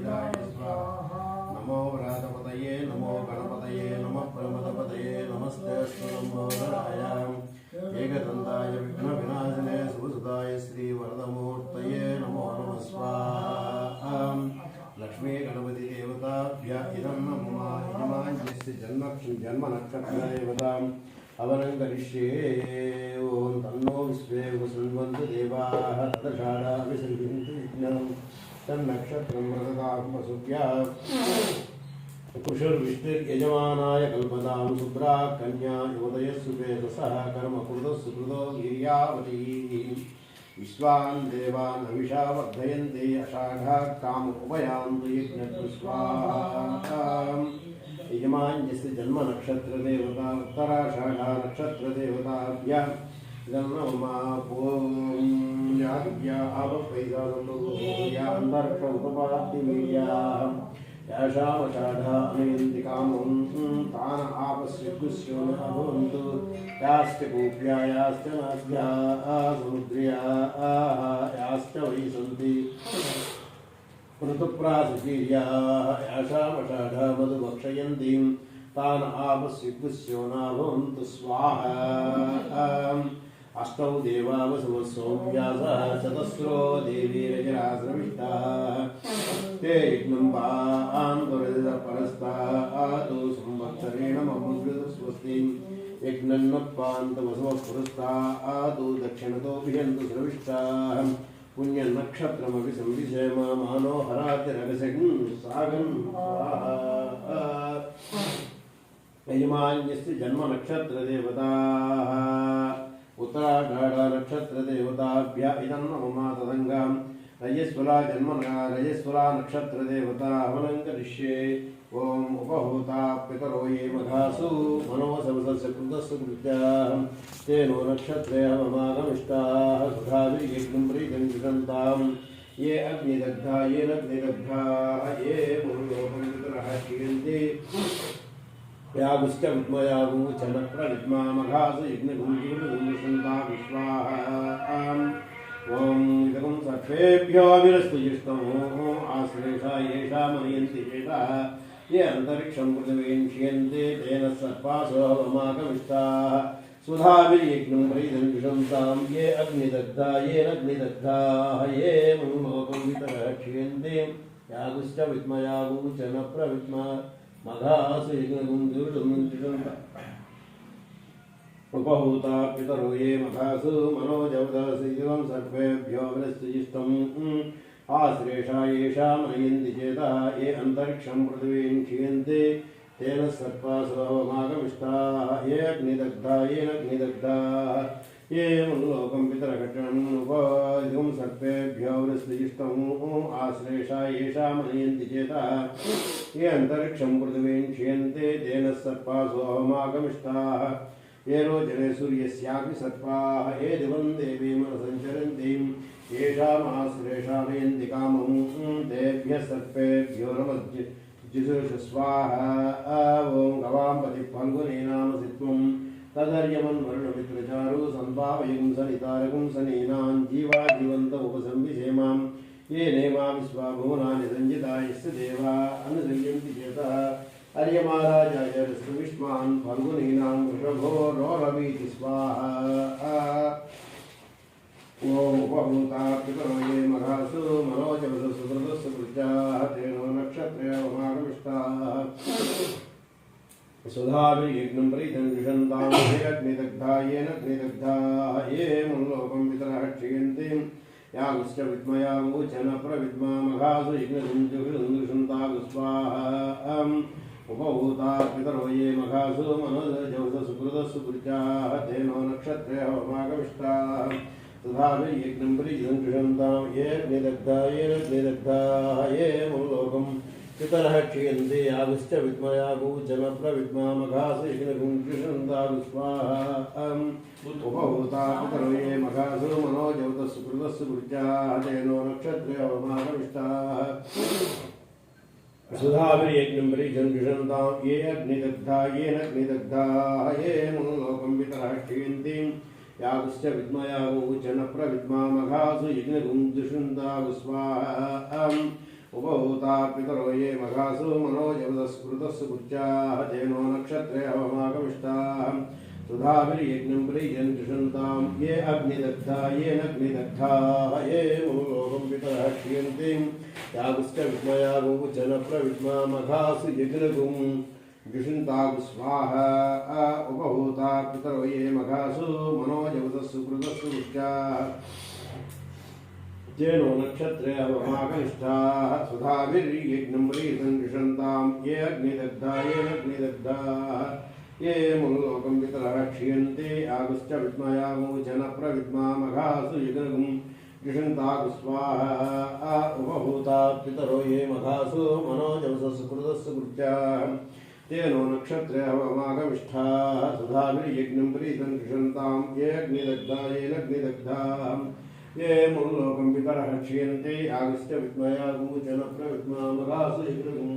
प्रमदाय स्वाहा नमो व्रातपतये नमो गणपतये नमः प्रमदपतये नमस्ते स्तुलम्बोदराय एकदन्ताय विघ्नविनाशिने सुभसुताय श्रीवरदमूर्तये नमो नमः स्वाहा लक्ष्मी गणपति देवताभ्य इदं नमः यजमानस्य जन्म नक्षत्र देवताम् अवनं करिष्ये ओं तन्नो विश्वे वसुन्वन्तु देवाः तदषाढा विसर्जन्तु यज्ञं तन्नक्षत्रं व्रततात्मसुभ्या कुशुर्विष्णुर्यजमानाय कल्पतां शुभ्रा कन्या योदयस्सुपेतसः कर्मकृतस्सुकृतो वीर्यावती विश्वान् देवान् हविषा वर्धयन्ते अषाढाः कामुपयान्तु यज्ञस्तु स्वाहा यजमान्यस्य जन्म नक्षत्र देवता उत्तराषाढा नक्षत्र देवताभ्य जन्ममापोया आवपैदानन्दोयान्तर्षौतपादिवीर्याः याशामषाढा अनयन्ति कामं तान् आपस्विगुस्यो न भवन्तु याश्च कूप्या याश्च नास्याः समुद्र्याः याश्च वै सन्ति ऋतुप्रासुकीर्याः याशामषाढा मधुभक्षयन्तीं तान् आपस्विगुस्यो न भवन्तु स्वाहा अष्टौ देवा वसुमसोऽव्यासः चतस्रो देवीरजराश्रविष्टाः ते यज्ञं पान्तुरपरस्तात् संवत्सरेण ममुद्रतु स्वस्ति यज्ञन्नपान्तवसवः पुरस्तात् दक्षिणतोऽभियन्तु श्रविष्टाः पुण्यनक्षत्रमपि संविशेम मानोहरातिरगसगं सागं स्वाहा यजमान्यस्य जन्म नक्षत्र देवताः उत्तराषाढा नक्षत्र देवताभ्य इदं नमः तदङ्गां रजस्वला नक्षत्र देवता हवनं करिष्ये ओम उपहूता पितरो ये मघासु मनोसवसस्य कृतस्य कृत्याः तेनो नक्षत्रे हवमागमिष्टाः सुधाभिर्यज्ञं प्रीतिं विदन्तां ये अग्निदग्धा ये नग्निदग्धाः ये मुहुर्लोकं क्षीयन्ते यागुश्च विद्मयागुचनप्रविद्मा मघासु यज्ञगुंसन्ता विश्वाहा ओं इदं सर्वेभ्यो विरस्तु जिष्टमो आश्लेषा येषा मनयन्ति चेताः ये अन्तरिक्षं पृथिवीं क्षीयन्ते तेन सर्पासो हवमागमिष्टाः सुधाभिर्यज्ञं प्रीतिं विशन्तां ये अग्निदग्धा ये नग्निदग्धाः ये मुलोकं वितरः क्षीयन्ते यागुश्च विद्मयागुचनप्रविद्मा मघासु यज्ञगुंसन्ता उपहूता पितरो ये मघासु मनोजवदसिदिवं सर्वेभ्यो विरस्तुजिष्टं आश्लेषा येषा मनयन्ति चेतः ये अन्तरिक्षं पृथिवीं क्षीयन्ते तेन सर्पासो हवमागमिष्टाः ये अग्निदग्धा ये नग्निदग्धाः ये मुल्लोकं पितरकटणम् उपदिवं सर्पेभ्यो विरस्तुजिष्टं आश्लेषा येषा मनयन्ति चेतः ये अन्तरिक्षं पृथिवीं क्षीयन्ते तेन सर्पासो हवमागमिष्टाः ये रोचने सूर्यस्यापि सर्पाः ये दिवं देवीं मनसञ्चरन्तीं येषामाश्लेषा नयन्ति कामं तेभ्यः सर्पेभ्यो नमस्जिषु स्वाहा ॐ गवाम्पति फल्गुनी नामसि त्वं तदर्यमन्वर्णमित्रचारु सम्भावयं सनितारकं सनीनां जीवा जीवन्त उपसंविषेमां ये नेमा विश्वा भुवनानि संजिता यस्य देवा अनुसंयन्ति चेतः अर्यमाराजाय विष्मान् फल्गुनीनां वृषभो रोरवीति स्वाहा ओम उपहूता पितरो ये मघासु मनोजवसु सुकृतस्य कृत्याः तेनो नक्षत्रे हवमागमिष्टाः सुधाभिर्यज्ञं प्रीतिं विशन्तां ये अग्निदग्धा ये नग्निदग्धाः ये मुल्लोकं पितरः क्षीयन्ते यागुश्च विद्मयागुचनप्रविद्मा मघासु यज्ञगुंसन्ता स्वाहा उपहूता पितरो ये मघासु मनोजवसु सुकृतस्य कृत्याः तेनो नक्षत्रे हवमागमिष्टाः तथाभिर्यज्ञं प्रीतिं विशन्तां ये अग्निदग्धा ये नग्निदग्धाः ये मुल्लोकं पितरः क्षीयन्ते यागुश्च विद्मयागुचनप्रविद्मा मघासु यज्ञगुंसन्ता स्वाहा उपहूता पितरो ये मघासु मनोजवसु सुकृतस्य कृत्याः तेनो नक्षत्रे हवमागमिष्टाः सुधाभिर्यज्ञं प्रीतिं विशन्तां ये अग्निदग्धा ये नग्निदग्धाः ये मुल्लोकं पितरः क्षीयन्ते यागुश्च विद्मयागुचनप्रविद्मा मघासु यज्ञगुंसन्ता स्वाहा उपहूता पितरो ये मघासु मनोजवदस्कृतस्सु कुर्चाः तेनो नक्षत्रे हवमागमिष्टाः सुधाभिर्यज्ञं प्रीयन्तिषन्तां ये अग्निदग्धा ये नग्निदग्धाः ये मुलोकं पितरः क्षीयन्ति यागुष्टविद्मयागुचनप्रविद्मा मघासु यज्ञगुं जुषन्तागु स्वाहा उपहूता पितरो ये मघासु मनोजवदस्सु कृतस्सु कुर्चाः तेनो नक्षत्रे हवमागनिष्ठाः सुधाभिर्यज्ञं प्रीयन्तिषन्तां ये अग्निदग्धा ये नग्निदग्धाः ये मुलोकं पितरः क्षीयन्ते आगुश्च विद्मयागुचनप्रविद्मा मघासु यज्ञगुं जुषन्तागु स्वाहा उपहूता पितरो ये मघासु मनोजवसस्सु कृतस्सु कुर्चाः तेनो नक्षत्रे हवमागमिष्ठाः सुधाभिर्यज्ञं प्रीयन्तिषन्तां ये अग्निदग्धा ये नग्निदग्धाः ये मुलोकं पितरः क्षीयन्ते आगुश्च विद्मयागुचनप्रविद्मा मघासु यज्ञगुं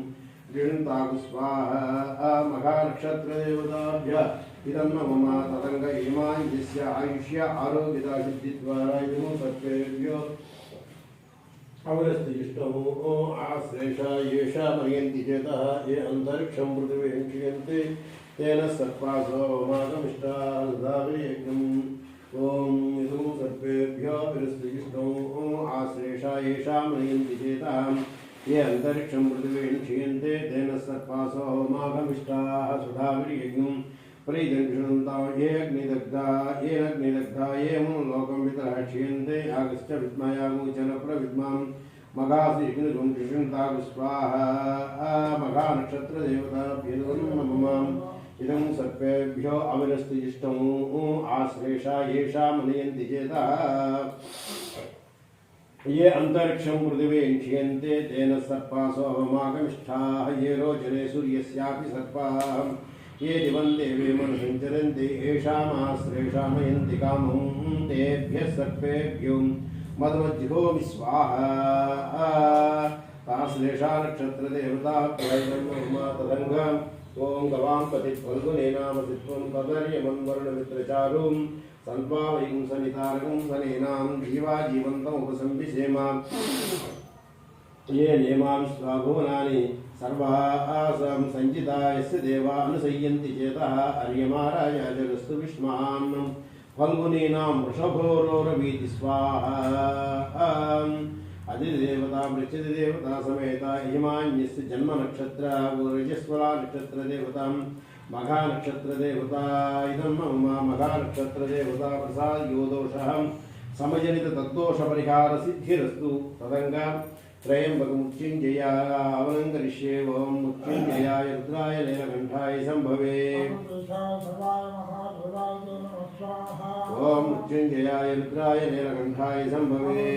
जुषन्तागु स्वाहा मघानक्षत्रदेवताभ्यः इदं मम तदङ्ग इमाञ्जिस्य आयुष्य आरोग्यता सिद्धिद्वारा इदं सर्वेभ्यो अवरस्तिष्ठमो आश्लेषा येषा मर्यन्ति चेतः ये अन्तरिक्षं पृथिवीं क्षीयन्ते तेन सर्पासो मागमिष्टाल्दाभिर्यज्ञम् ॐ इदं सर्वेभ्यो अवरस्तिष्ठमो आश्लेषा येषा मर्यन्ति चेतः ये अन्तरिक्षं पृथिवीं क्षीयन्ते तेन सर्पासो होमागमिष्टाः सुधाभिर्यज्ञं प्रीयन्तिषन्तां ये अग्निदग्धा ये नग्निदग्धा ये मुलोकं पितरः क्षीयन्ते आगश्च विद्मयागुचनप्रविद्मां मघासु यज्ञगुं जुषन्तागु स्वाहा मघानक्षत्रदेवताभ्यो नमः इदं सर्पेभ्यो अविरस्तिष्ठं आश्लेषा येषा मनयन्ति चेतः ये अंतरिक्षं पृथिवीं क्षीयन्ते तेन सर्पासो हवमागमिष्ठाः ये रोचने सूर्यस्यापि सर्पाः ये दिवं देवे मनुसञ्चरन्ति येषामाश्लेषामयन्ति कामं तेभ्यः सर्पेभ्यो मधुमज्जिहोमि स्वाहा ताश्लेषा नक्षत्रदेवताभ्यः तदङ्गम् ॐ गवां पतिफल्गुने नाम सित्वं कदर्यमन्वर्णमित्रचारुं सन्त्वावयं सनितारकं सनेनां जीवा जीवन्तमुपसंविशेम ये नेमां स्वाभुवनानि सर्वासां सञ्चिता यस्य देवा अनुसयन्ति चेतः अर्यमाराया जगस्तु विष्मान् फल्गुनीनां वृषभोरोरवीति स्वाहा अधिदेवता वृक्षदेवता समेता यजमान्यस्य जन्म नक्षत्र रजस्वला नक्षत्र देवता मघा नक्षत्र देवता इदं मम मघा नक्षत्र देवता प्रसाद योदोषः समजनित तद्दोष परिहार सिद्धिरस्तु तदंग त्रयंबकमुच्चिञ्जयावनं करिष्ये ॐ मुच्चिञ्जयाय रुद्राय नीलकण्ठाय संभवे ॐ मुच्चिञ्जयाय रुद्राय नीलकण्ठाय संभवे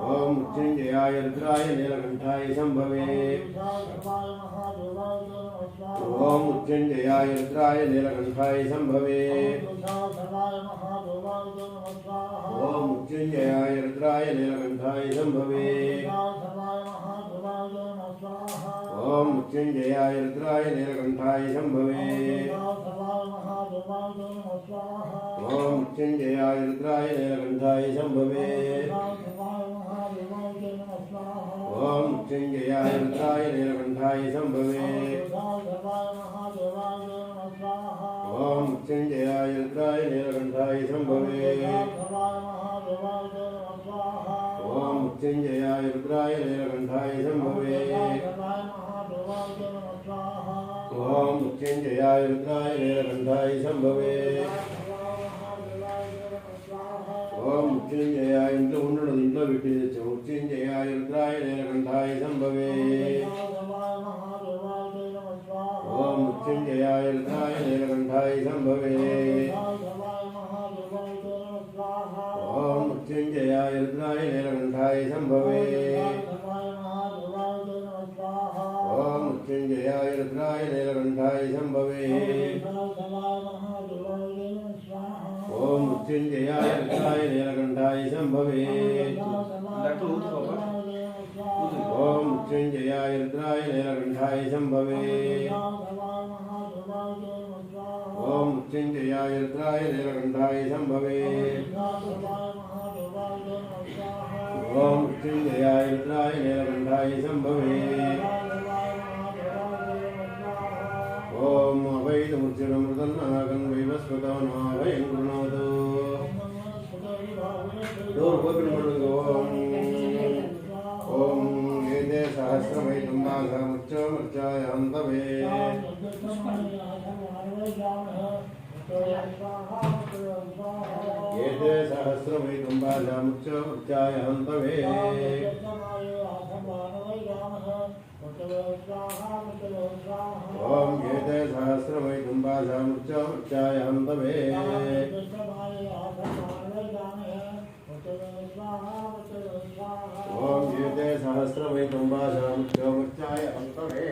ॐ मुच्चिञ्जयाय रुद्राय नीलकण्ठाय संभवे ॐ मुच्चिञ्जयाय रुद्राय नीलकण्ठाय संभवे ॐ मुच्चिञ्जयाय रुद्राय नीलकण्ठाय संभवे ॐ मुच्चिञ्जयाय रुद्राय नीलकण्ठाय संभवे ॐ मुच्चिञ्जयाय रुद्राय नीलकण्ठाय संभवे ॐ मुच्चिञ्जयाय रुद्राय नीलकण्ठाय संभवे ॐ मुच्चिञ्जयाय रुद्राय नीलकण्ठाय संभवे ॐ मुच्चिञ्जयाय रुद्राय नीलकण्ठाय संभवे ॐ मुच्चिञ्जयाय रुद्राय नीलकण्ठाय संभवे ॐ मुच्चिञ्जयाय इंట్లో ఉండడం ఇంట్లో పెట్టి मुच्चिञ्जयाय रुद्राय नीलकण्ठाय संभवे ॐ मुच्चिञ्जयाय रुद्राय नीलकण्ठाय संभवे ॐ मुच्चिञ्जयाय रुद्राय नीलकण्ठाय संभवे ॐ मुच्चिञ्जयाय रुद्राय नीलकण्ठाय संभवे ॐ मुच्चिञ्जयाय रुद्राय नीलकण्ठाय संभवे ॐ मुच्चिञ्जयाय रुद्राय नीलकण्ठाय संभवे ॐ मुच्चिञ्जयाय रुद्राय नीलकण्ठाय संभवे ॐ ओम मृत्युंजयाय रुद्राय नीलकंठाय संभवे ओम अवैधमुच्युरमृतन्नागं वैवस्वतो नाभयं कृणोतु ओम एते सहस्रमैतुम्बाघमुच्चमर्चाय हन्तवे एते सहस्रमैतुम्बाघमुच्चमर्चाय हन्तवे ओम एते सहस्रमैतुम्बाघमुच्चमर्चाय हन्तवे ओम एते सहस्रमैतुम्बाघमुच्चमर्चाय हन्तवे